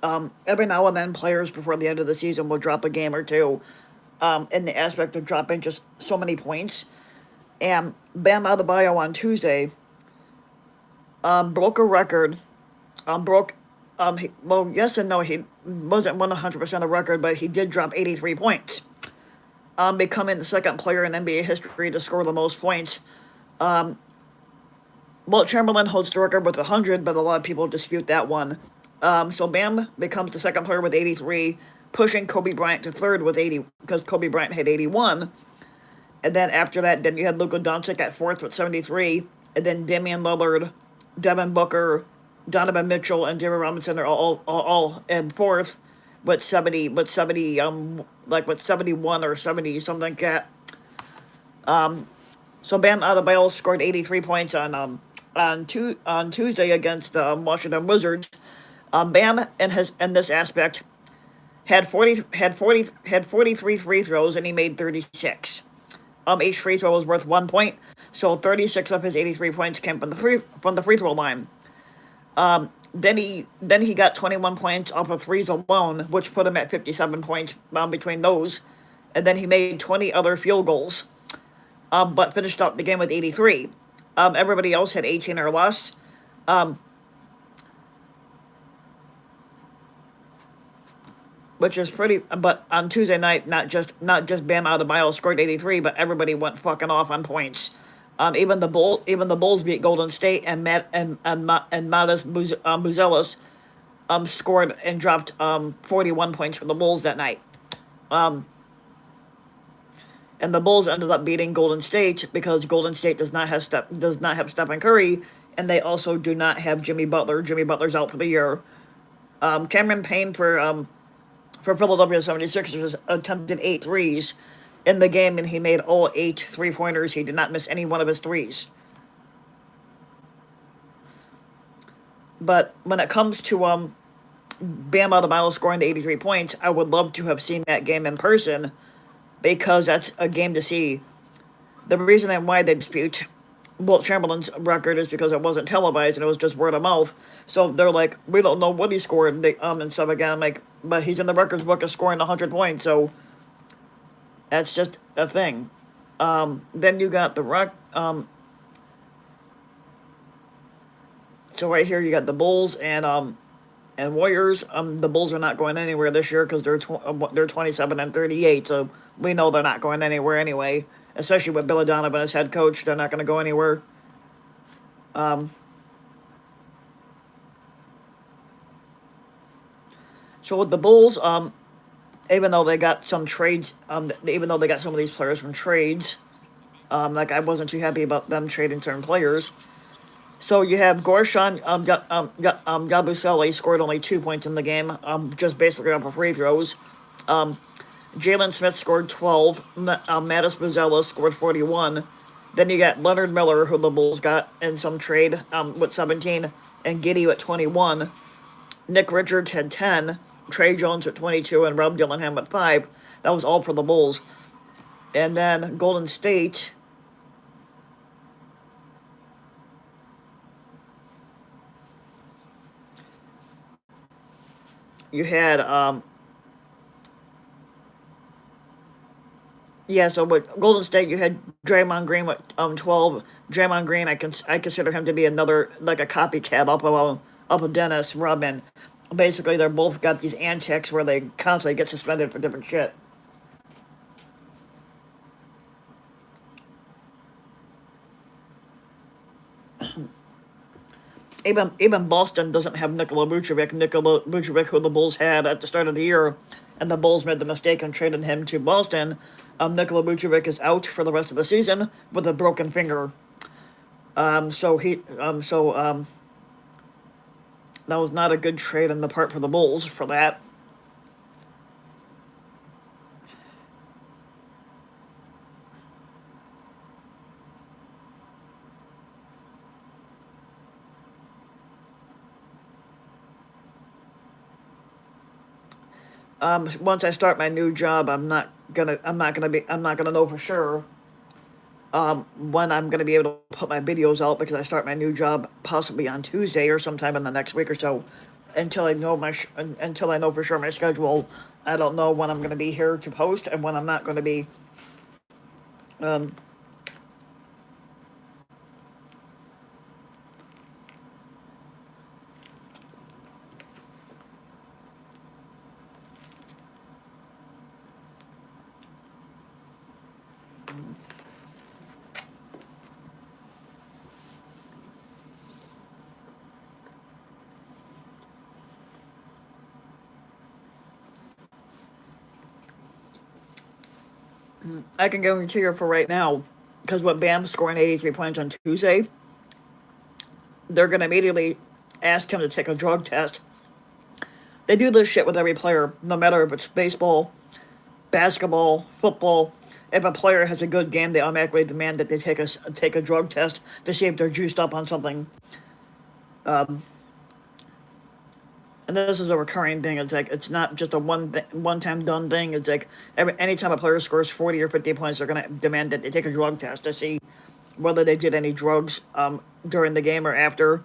Every now and then, players before the end of the season will drop a game or two, in the aspect of dropping just so many points. And Bam Adebayo on Tuesday broke a record. Broke. Well, yes and no. He wasn't 100% a record, but he did drop 83 points, becoming the second player in NBA history to score the most points. Wilt Chamberlain holds the record with 100, but a lot of people dispute that one. So Bam becomes the second player with 83, pushing Kobe Bryant to third with 80, because Kobe Bryant had 81. And then after that, then you had Luka Doncic at fourth with 73, and then Damian Lillard, Devin Booker, Donovan Mitchell, and Jerry Robinson are all in fourth with 70, like with 71 or 70 something like that. So Bam Adebayo scored 83 points on Tuesday against the Washington Wizards. Bam in this aspect had 43 free throws, and he made 36. Each free throw was worth 1 point, so 36 of his 83 points came from the free throw line. Then he got 21 points off of threes alone, which put him at 57 points between those, and then he made 20 other field goals, but finished up the game with 83. Everybody else had 18 or less. Which is pretty. But on Tuesday night, not just Bam Adebayo scored 83, but everybody went fucking off on points. Even the Bulls beat Golden State, and Matas Buzelis scored and dropped 41 points for the Bulls that night. Um, and the Bulls ended up beating Golden State because Golden State does not have Stephen Curry, and they also do not have Jimmy Butler. Jimmy Butler's out for the year. Cameron Payne for Philadelphia 76ers attempted 8 threes in the game, and he made all 8 3-pointers. He did not miss any one of his threes. But when it comes to Bam Adebayo scoring the 83 points, I would love to have seen that game in person, because that's a game to see. The reason why they dispute Wilt Chamberlain's record is because it wasn't televised and it was just word of mouth. So they're like, we don't know what he scored, and stuff again. I'm like, but he's in the records book of scoring 100 points, so that's just a thing. Then you got the Rock. So right here you got the Bulls and Warriors. The Bulls are not going anywhere this year because they're 27 and 38. So we know they're not going anywhere anyway. Especially with Billy Donovan as head coach, they're not going to go anywhere. Um, so with the Bulls, even though they got some trades, even though they got some of these players from trades, like I wasn't too happy about them trading certain players. So you have Gorshan Gabusele scored only 2 points in the game, just basically off of free throws. Um, Jalen Smith scored 12. Mattis Bozzella scored 41. Then you got Leonard Miller, who the Bulls got in some trade, with 17, and Giddey at 21. Nick Richards had 10. Trey Jones at 22, and Rob Dillingham at 5. That was all for the Bulls. And then Golden State. You had yeah, so with Golden State, you had Draymond Green with 12. Draymond Green, I consider him to be another, like a copycat up of Dennis Rodman. Basically, they're both got these antics where they constantly get suspended for different shit. Even Boston doesn't have Nikola Vucevic. Nikola Vucevic, who the Bulls had at the start of the year, and the Bulls made the mistake and traded him to Boston. Nikola Vucevic is out for the rest of the season with a broken finger. That was not a good trade on the part for the Bulls for that. Once I start my new job, I'm not gonna know for sure when I'm gonna be able to put my videos out, because I start my new job possibly on Tuesday or sometime in the next week or so. until I know until I know for sure my schedule. I don't know when I'm going to be here to post and when I'm not going to be. Um, I can guarantee you for right now, because with Bam scoring 83 points on Tuesday, they're going to immediately ask him to take a drug test. They do this shit with every player, no matter if it's baseball, basketball, football. If a player has a good game, they automatically demand that they take a drug test to see if they're juiced up on something. Um, and this is a recurring thing. It's like it's not just a one time done thing. It's like anytime a player scores 40 or 50 points, they're gonna demand that they take a drug test to see whether they did any drugs during the game or after,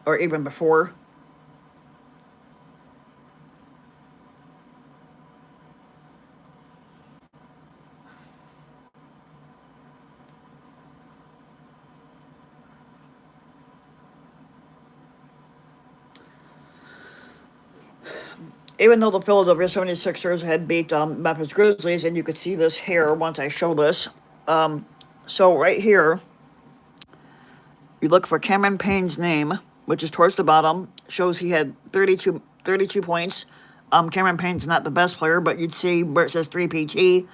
or even before. Even though the Philadelphia 76ers had beat Memphis Grizzlies, and you could see this here once I show this. So right here, you look for Cameron Payne's name, which is towards the bottom, shows he had 32 points. Cameron Payne's not the best player, but you'd see where it says 3PT,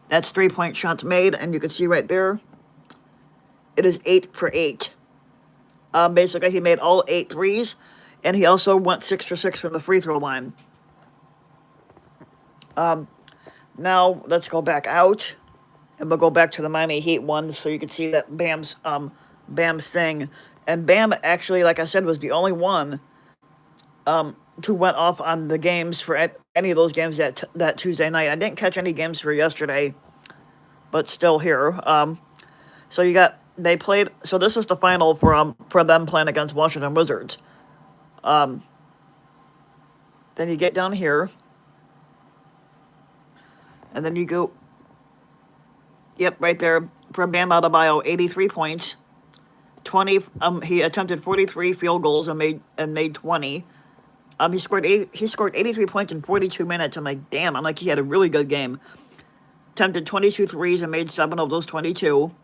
that's 3-point shots made, and you can see right there, it is 8 for 8. Basically, he made all 8 threes, and he also went 6 for 6 from the free throw line. Now let's go back out, and we'll go back to the Miami Heat one, so you can see that Bam's thing. And Bam actually, like I said, was the only one who went off on the games for any of those games that Tuesday night. I didn't catch any games for yesterday, but still here. So they played. So this was the final for them playing against Washington Wizards. Then you get down here, and then you go. Yep, right there for Bam Adebayo, 83 points. 20. He attempted 43 field goals and made 20. He scored 83 points in 42 minutes. I'm like, damn. I'm like, he had a really good game. Attempted 22 threes and made 7 of those 22.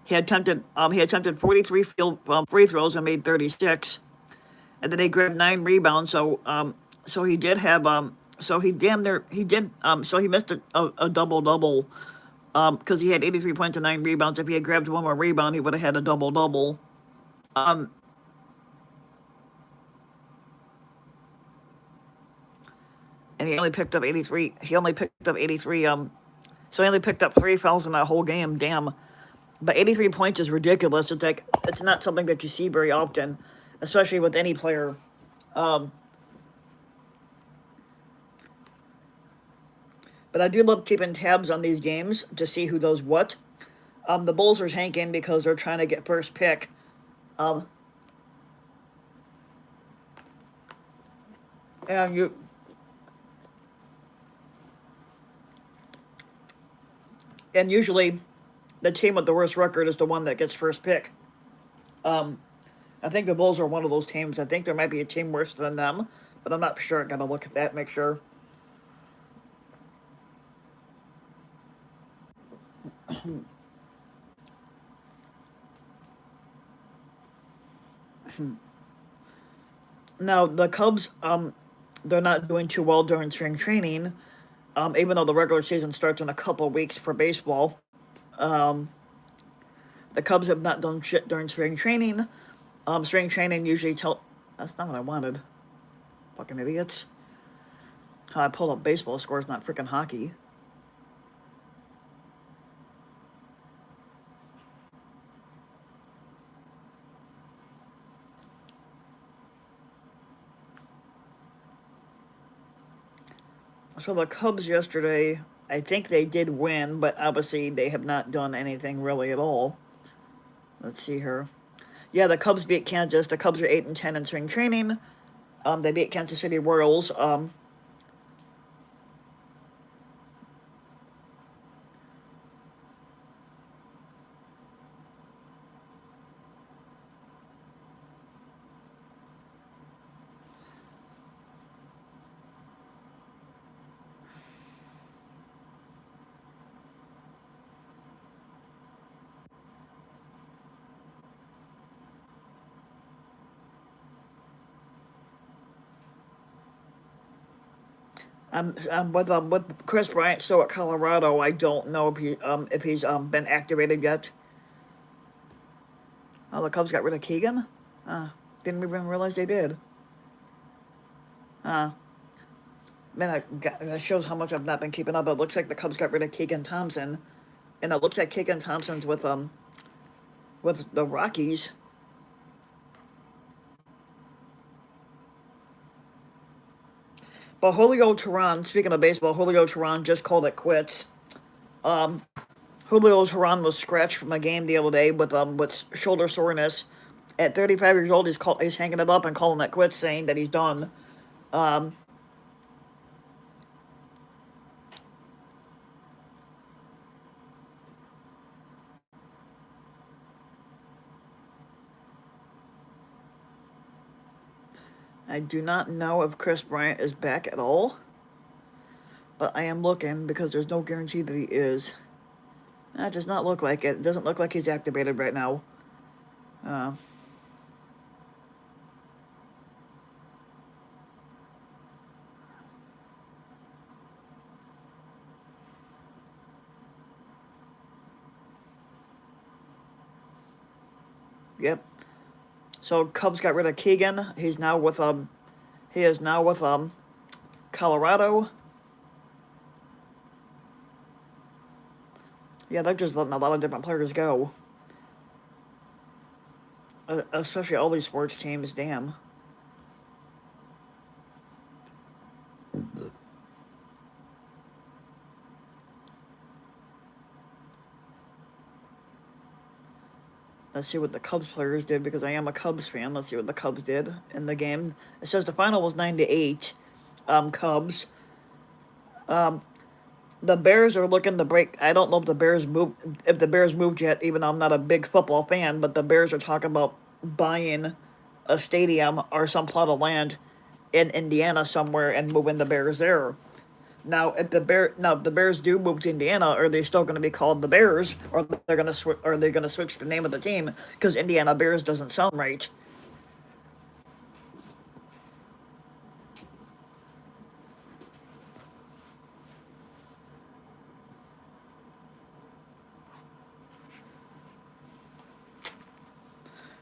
He attempted 43 free throws and made 36. And then he grabbed 9 rebounds. So he did have so he damn near he did so he missed a double double. Because he had 83 points and 9 rebounds. If he had grabbed one more rebound, he would have had a double double. And he only picked up 83. He only picked up 83. So he only picked up 3 fouls in that whole game. Damn. But 83 points is ridiculous. It's like it's not something that you see very often, especially with any player. But I do love keeping tabs on these games to see who does what. The Bulls are tanking because they're trying to get first pick. And usually the team with the worst record is the one that gets first pick. I think the Bulls are one of those teams. I think there might be a team worse than them, but I'm not sure. I gotta look at that, make sure. Now the Cubs, they're not doing too well during spring training, even though the regular season starts in a couple weeks for baseball. Um, the Cubs have not done shit during spring training. Spring training usually that's not what I wanted. Fucking idiots. How I pulled up baseball scores, not freaking hockey. So the Cubs yesterday, I think they did win, but obviously they have not done anything really at all. Let's see here. Yeah, the Cubs beat Kansas. The Cubs are 8-10 in spring training. They beat Kansas City Royals. With Chris Bryant still at Colorado. I don't know if he's been activated yet. Oh, the Cubs got rid of Keegan. Didn't even realize they did. Uh, Man, that shows how much I've not been keeping up. It looks like the Cubs got rid of Keegan Thompson, and it looks like Keegan Thompson's with the Rockies. But Julio Teheran, speaking of baseball, Julio Teheran just called it quits. Um, Julio Teheran was scratched from a game the other day with shoulder soreness. At 35 years old, he's hanging it up and calling it quits, saying that he's done. Um, I do not know if Chris Bryant is back at all, but I am looking because there's no guarantee that he is. That does not look like it. It doesn't look like he's activated right now. Uh, yep. So Cubs got rid of Keegan. He is now with Colorado. Yeah, they're just letting a lot of different players go. Especially all these sports teams. Damn. Let's see what the Cubs players did because I am a Cubs fan. Let's see what the Cubs did in the game. It says the final was 9-8. Cubs. Um, the Bears are looking to break. I don't know if the Bears moved yet. Even though I'm not a big football fan, but the Bears are talking about buying a stadium or some plot of land in Indiana somewhere and moving the Bears there. Now, if the Bears do move to Indiana, are they still going to be called the Bears, or are they going to switch the name of the team because Indiana Bears doesn't sound right?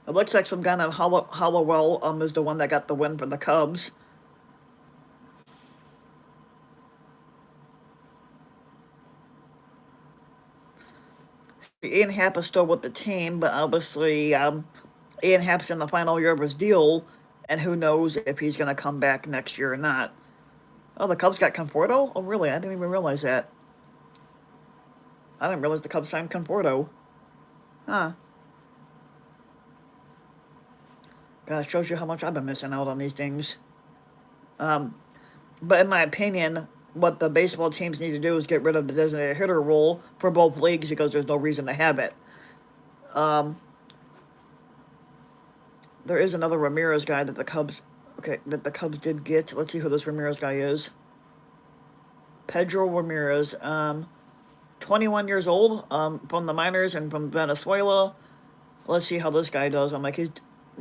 It looks like some guy named Hollowell is the one that got the win for the Cubs. Ian Happ is still with the team, but obviously Ian Happ's in the final year of his deal, and who knows if he's going to come back next year or not. Oh, the Cubs got Conforto? Oh, really? I didn't even realize that. I didn't realize the Cubs signed Conforto. Huh. God, it shows you how much I've been missing out on these things. Um, but in my opinion, what the baseball teams need to do is get rid of the designated hitter rule for both leagues because there's no reason to have it. Um, there is another Ramirez guy that the Cubs did get. Let's see who this Ramirez guy is. Pedro Ramirez, 21 years old, from the minors and from Venezuela. Let's see how this guy does. I'm like, he's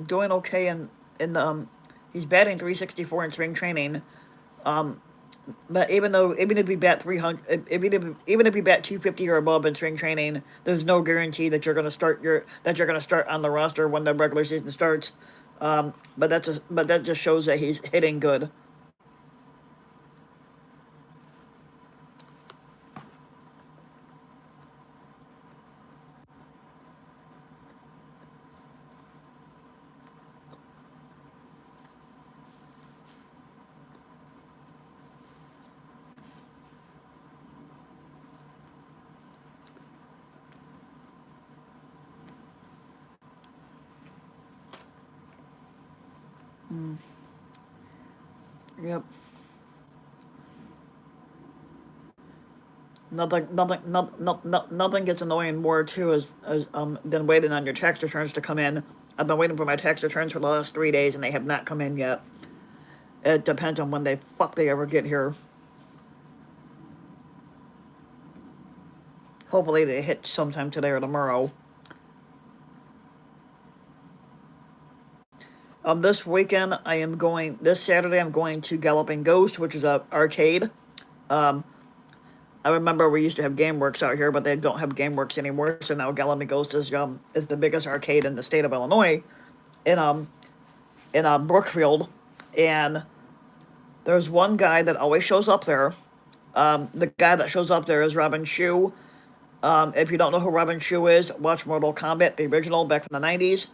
doing okay in the he's batting 364 in spring training. But even if you bat 300, even if you bat 250 or above in spring training, there's no guarantee that you're going to start on the roster when the regular season starts. But that just shows that he's hitting good. Yep. Nothing gets annoying more too than waiting on your tax returns to come in. I've been waiting for my tax returns for the last 3 days and they have not come in yet. It depends on when they ever get here. Hopefully they hit sometime today or tomorrow. This weekend this Saturday I'm going to Galloping Ghost, which is a arcade. I remember we used to have GameWorks out here, but they don't have GameWorks anymore. So now Galloping Ghost is the biggest arcade in the state of Illinois, in Brookfield, and there's one guy that always shows up there. The guy that shows up there is Robin Shou. If you don't know who Robin Shou is, watch Mortal Kombat, the original back from the 90s.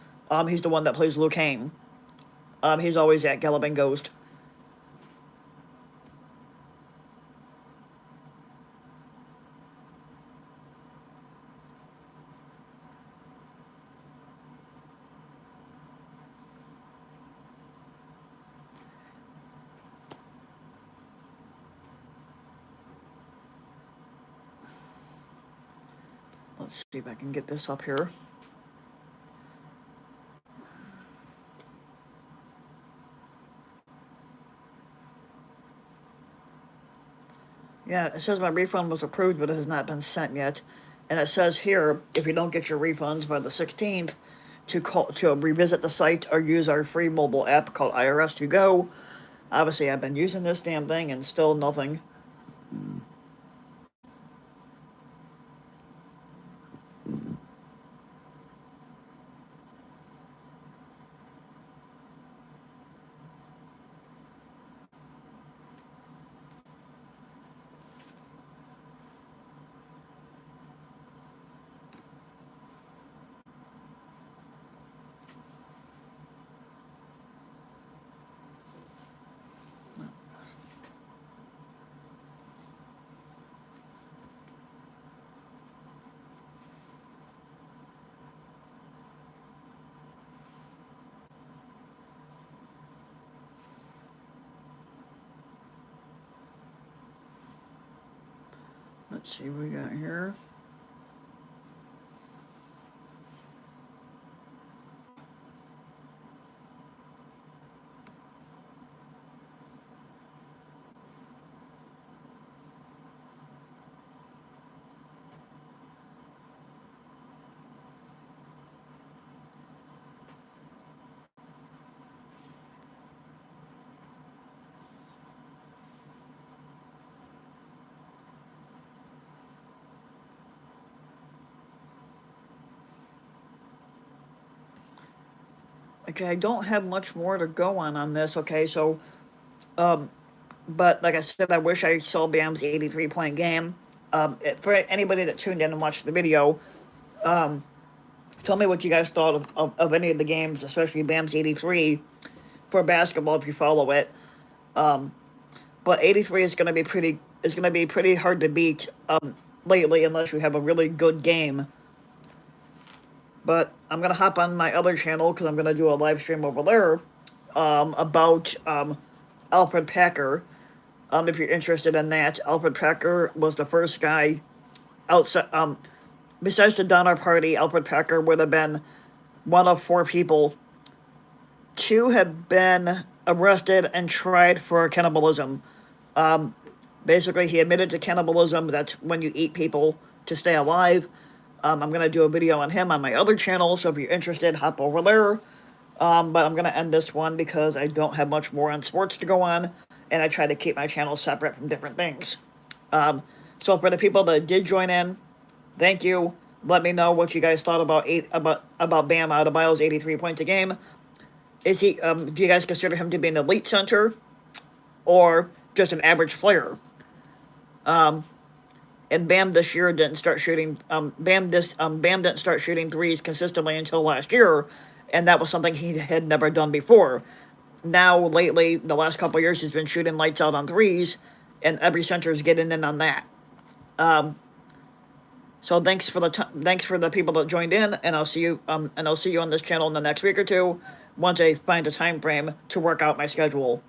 He's the one that plays Liu Kang. He's always at Galloping Ghost. Let's see if I can get this up here. Yeah, it says my refund was approved, but it has not been sent yet. And it says here, if you don't get your refunds by the 16th, to revisit the site or use our free mobile app called IRS to Go. Obviously, I've been using this damn thing and still nothing. Let's see what we got here. Okay, I don't have much more to go on this. Okay, so, but like I said, I wish I saw Bam's 83-point game. For anybody that tuned in and watched the video, tell me what you guys thought of any of the games, especially Bam's 83 for basketball if you follow it. But 83 is going to be pretty hard to beat lately unless you have a really good game. But I'm going to hop on my other channel because I'm going to do a live stream over there about Alfred Packer. If you're interested in that, Alfred Packer was the first guy outside. Besides the Donner Party, Alfred Packer would have been one of 4 people to have been arrested and tried for cannibalism. Basically, he admitted to cannibalism. That's when you eat people to stay alive. I'm going to do a video on him on my other channel, so if you're interested, hop over there. But I'm going to end this one because I don't have much more on sports to go on, and I try to keep my channel separate from different things. So for the people that did join in, thank you. Let me know what you guys thought about Bam Adebayo's 83 points a game. Is he? Do you guys consider him to be an elite center, or just an average player? And Bam this year didn't start shooting. Bam didn't start shooting threes consistently until last year, and that was something he had never done before. Now lately, the last couple of years, he's been shooting lights out on threes, and every center is getting in on that. So thanks for the people that joined in, and I'll see you on this channel in the next week or two once I find a time frame to work out my schedule.